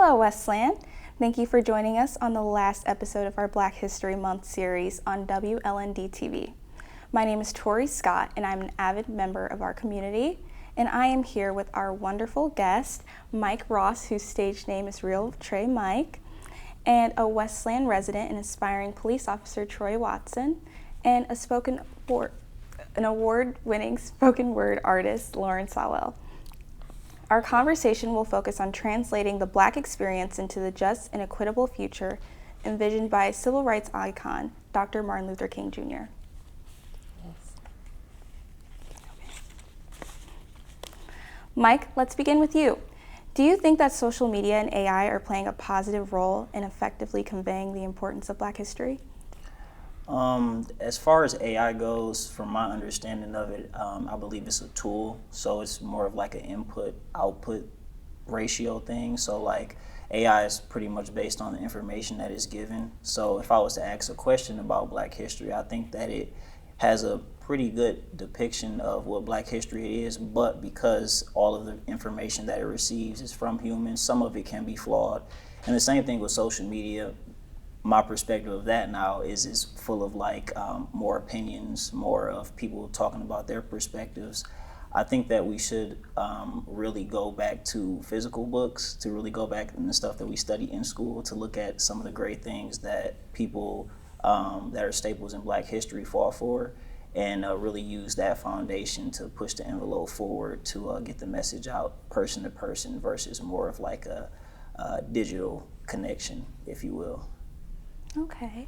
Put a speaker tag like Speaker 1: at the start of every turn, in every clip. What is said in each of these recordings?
Speaker 1: Hello, Westland. Thank you for joining us on the last episode of our Black History Month series on WLND TV. My name is Tori Scott, and I'm an avid member of our community, and I am here with our wonderful guest, Mike Ross, whose stage name is Real Trey Mike, and a Westland resident and aspiring police officer, Troy Watson, and an award-winning spoken word artist, Lauren Sowell. Our conversation will focus on translating the Black experience into the just and equitable future envisioned by civil rights icon, Dr. Martin Luther King Jr. Yes. Mike, let's begin with you. Do you think that social media and AI are playing a positive role in effectively conveying the importance of Black history?
Speaker 2: As far as AI goes, from my understanding of it, I believe it's a tool. So it's more of like an input-output ratio thing. So like AI is pretty much based on the information that is given. So if I was to ask a question about Black history, I think that it has a pretty good depiction of what Black history is, but because all of the information that it receives is from humans, some of it can be flawed. And the same thing with social media. My perspective of that now is full of like more opinions, more of people talking about their perspectives. I think that we should really go back to physical books, to really go back in the stuff that we study in school, to look at some of the great things that people that are staples in Black history fought for, and really use that foundation to push the envelope forward to get the message out person to person versus more of like a digital connection, if you will.
Speaker 1: Okay.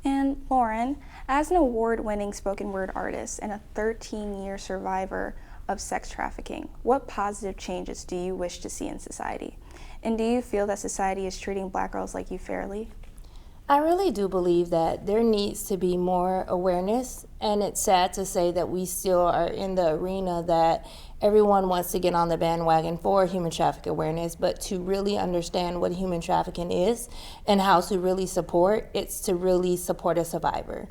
Speaker 1: And Lauren, as an award-winning spoken word artist and a 13-year survivor of sex trafficking, what positive changes do you wish to see in society? And do you feel that society is treating Black girls like you fairly?
Speaker 3: I really do believe that there needs to be more awareness, and it's sad to say that we still are in the arena that everyone wants to get on the bandwagon for human trafficking awareness, but to really understand what human trafficking is and how to really support, it's to really support a survivor.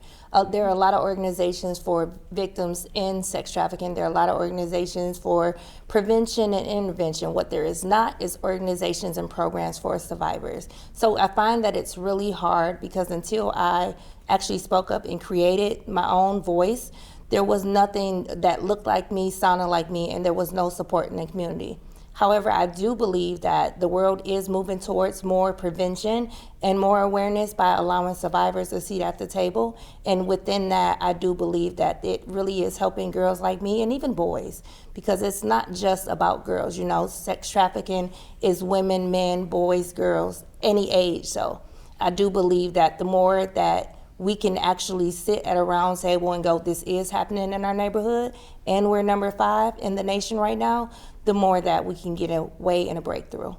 Speaker 3: There are a lot of organizations for victims in sex trafficking. There are a lot of organizations for prevention and intervention. What there is not is organizations and programs for survivors. So I find that it's really hard because until I actually spoke up and created my own voice, there was nothing that looked like me, sounded like me, and there was no support in the community. However, I do believe that the world is moving towards more prevention and more awareness by allowing survivors a seat at the table. And within that, I do believe that it really is helping girls like me and even boys, because it's not just about girls. You know, sex trafficking is women, men, boys, girls, any age. So I do believe that the more that we can actually sit at a round table and go, this is happening in our neighborhood, and we're number 5 in the nation right now, the more that we can get away and a breakthrough.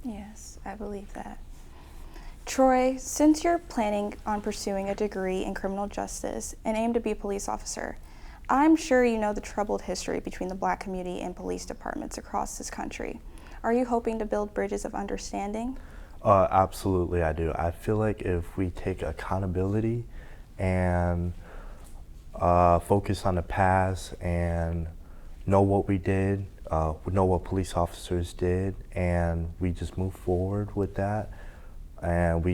Speaker 1: Yes, I believe that. Troy, since you're planning on pursuing a degree in criminal justice and aim to be a police officer, I'm sure you know the troubled history between the Black community and police departments across this country. Are you hoping to build bridges of understanding?
Speaker 4: Absolutely, I do. I feel like if we take accountability and focus on the past and know what we did, know what police officers did, and we just move forward with that. And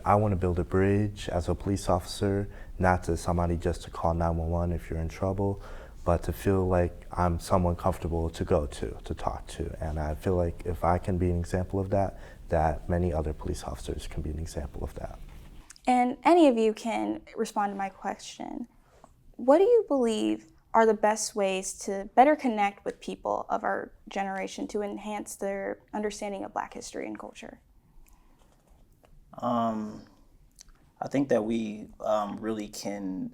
Speaker 4: I want to build a bridge as a police officer, not to somebody just to call 911 if you're in trouble, but to feel like I'm someone comfortable to go to talk to. And I feel like if I can be an example of that, that many other police officers can be an example of that.
Speaker 1: And any of you can respond to my question. What do you believe are the best ways to better connect with people of our generation to enhance their understanding of Black history and culture?
Speaker 2: I think that we really can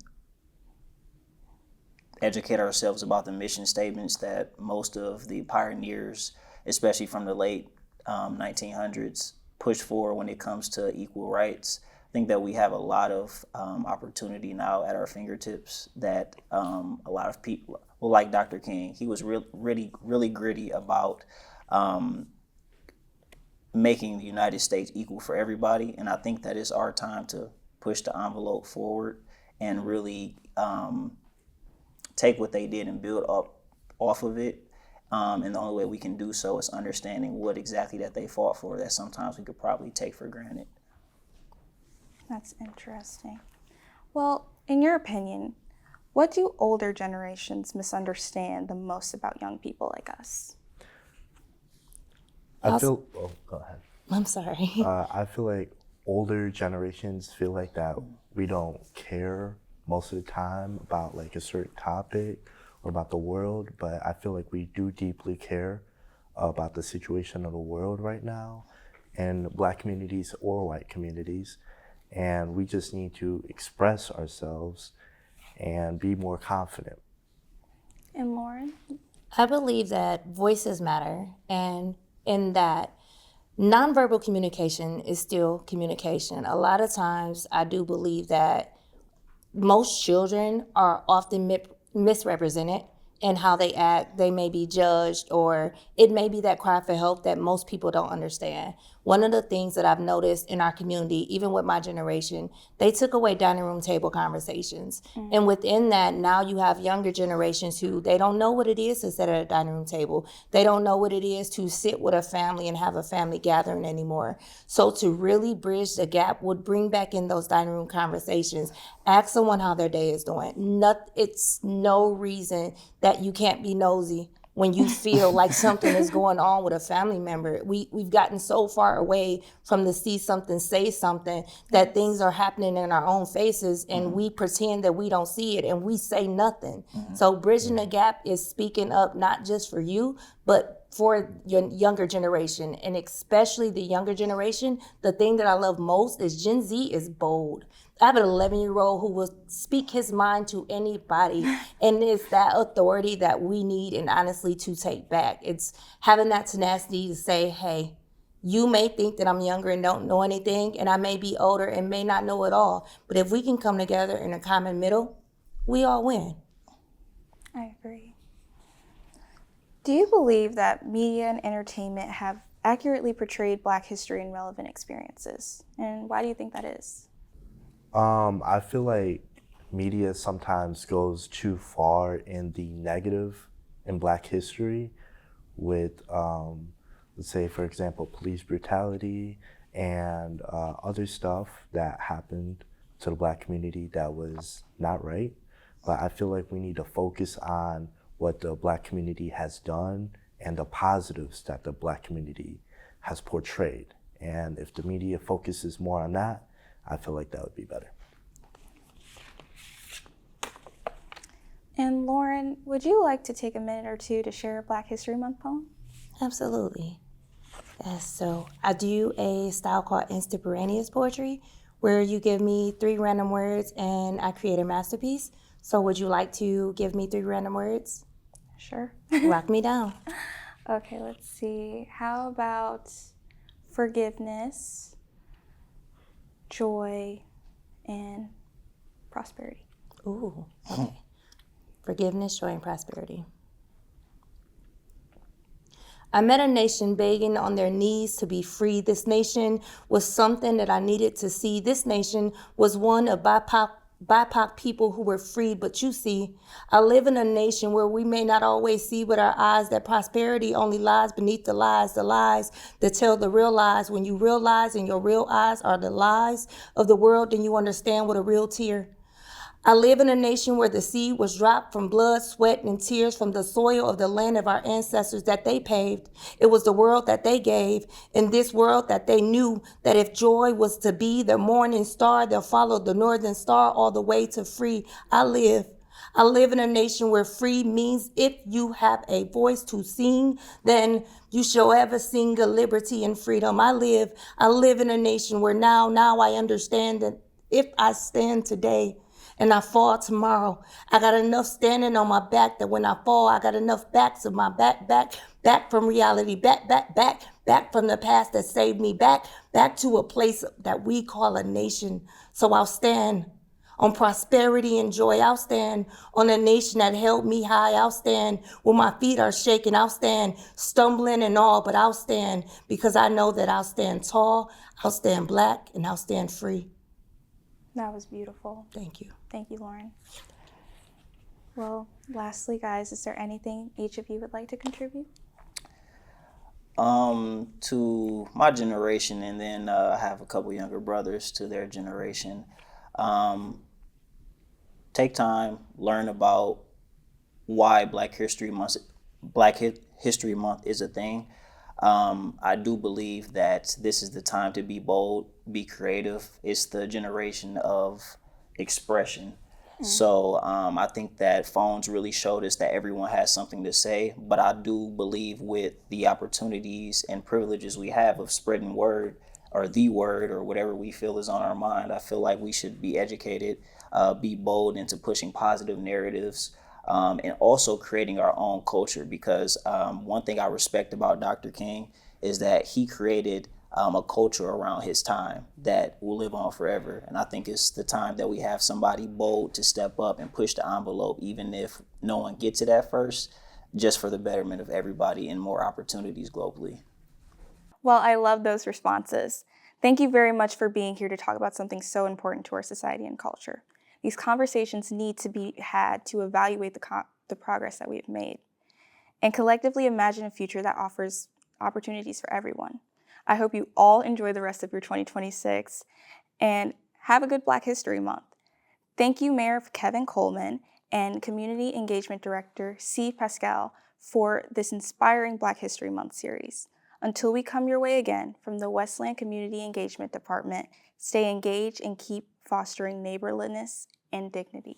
Speaker 2: educate ourselves about the mission statements that most of the pioneers, especially from the late 1900s, pushed for when it comes to equal rights. I think that we have a lot of opportunity now at our fingertips that a lot of people, well, like Dr. King, he was really gritty about making the United States equal for everybody. And I think that it's our time to push the envelope forward and really take what they did and build up off of it. And the only way we can do so is understanding what exactly that they fought for that sometimes we could probably take for granted.
Speaker 1: That's interesting. Well, in your opinion, what do older generations misunderstand the most about young people like us?
Speaker 4: I feel, go ahead.
Speaker 3: I'm sorry.
Speaker 4: I feel like older generations feel like that we don't care most of the time about like a certain topic or about the world, but I feel like we do deeply care about the situation of the world right now in Black communities or white communities. And we just need to express ourselves and be more confident.
Speaker 1: And Lauren?
Speaker 3: I believe that voices matter, and in that nonverbal communication is still communication. A lot of times I do believe that most children are often misrepresented in how they act. They may be judged, or it may be that cry for help that most people don't understand. One of the things that I've noticed in our community, even with my generation, they took away dining room table conversations. And within that, now you have younger generations who they don't know what it is to sit at a dining room table. They don't know what it is to sit with a family and have a family gathering anymore. So to really bridge the gap would bring back in those dining room conversations. Ask someone how their day is doing. It's no reason that you can't be nosy when you feel like something is going on with a family member. We've gotten so far away from the see something, say something, that things are happening in our own faces, and we pretend that we don't see it and we say nothing. So bridging the gap is speaking up, not just for you, but for your younger generation, and especially the younger generation. The thing that I love most is Gen Z is bold. I have an 11-year-old who will speak his mind to anybody, and it's that authority that we need and honestly to take back. It's having that tenacity to say, hey, you may think that I'm younger and don't know anything, and I may be older and may not know it all, but if we can come together in a common middle, we all win.
Speaker 1: I agree. Do you believe that media and entertainment have accurately portrayed Black history and relevant experiences? And why do you think that is?
Speaker 4: I feel like media sometimes goes too far in the negative in Black history with, let's say, for example, police brutality and other stuff that happened to the Black community that was not right. But I feel like we need to focus on what the Black community has done and the positives that the Black community has portrayed. And if the media focuses more on that, I feel like that would be better.
Speaker 1: And Lauren, would you like to take a minute or two to share a Black History Month poem?
Speaker 3: Absolutely. Yes, so I do a style called extemporaneous poetry, where you give me 3 random words and I create a masterpiece. So would you like to give me 3 random words?
Speaker 1: Sure.
Speaker 3: Rock me down.
Speaker 1: Okay, let's see. How about forgiveness, joy, and prosperity?
Speaker 3: Ooh, okay. Forgiveness, joy, and prosperity. I met a nation begging on their knees to be free. This nation was something that I needed to see. This nation was one of BIPOC people who were free. But you see, I live in a nation where we may not always see with our eyes that prosperity only lies beneath the lies that tell the real lies. When you realize and your real eyes are the lies of the world, then you understand what a real tear. I live in a nation where the seed was dropped from blood, sweat, and tears from the soil of the land of our ancestors that they paved. It was the world that they gave, in this world that they knew that if joy was to be the morning star, they'll follow the northern star all the way to free. I live in a nation where free means if you have a voice to sing, then you shall ever sing a liberty and freedom. I live in a nation where now I understand that if I stand today, and I fall tomorrow, I got enough standing on my back that when I fall, I got enough backs of my back from reality, back from the past that saved me, back to a place that we call a nation. So I'll stand on prosperity and joy. I'll stand on a nation that held me high. I'll stand when my feet are shaking. I'll stand stumbling and all, but I'll stand because I know that I'll stand tall, I'll stand Black, and I'll stand free.
Speaker 1: That was beautiful.
Speaker 3: Thank you.
Speaker 1: Thank you, Lauren. Well, lastly, guys, is there anything each of you would like to contribute?
Speaker 2: To my generation, and then I have a couple younger brothers to their generation. Um, Take time, learn about why History Month is a thing. I do believe that this is the time to be bold, be creative. It's the generation of expression. So I think that phones really showed us that everyone has something to say. But I do believe with the opportunities and privileges we have of spreading word or the word or whatever we feel is on our mind, I feel like we should be educated, be bold into pushing positive narratives, and also creating our own culture. Because one thing I respect about Dr. King is that he created a culture around his time that will live on forever. And I think it's the time that we have somebody bold to step up and push the envelope, even if no one gets it at first, just for the betterment of everybody and more opportunities globally.
Speaker 1: Well, I love those responses. Thank you very much for being here to talk about something so important to our society and culture. These conversations need to be had to evaluate the progress that we have made and collectively imagine a future that offers opportunities for everyone. I hope you all enjoy the rest of your 2026 and have a good Black History Month. Thank you, Mayor Kevin Coleman and Community Engagement Director C. Pascal for this inspiring Black History Month series. Until we come your way again, from the Westland Community Engagement Department, stay engaged and keep fostering neighborliness and dignity.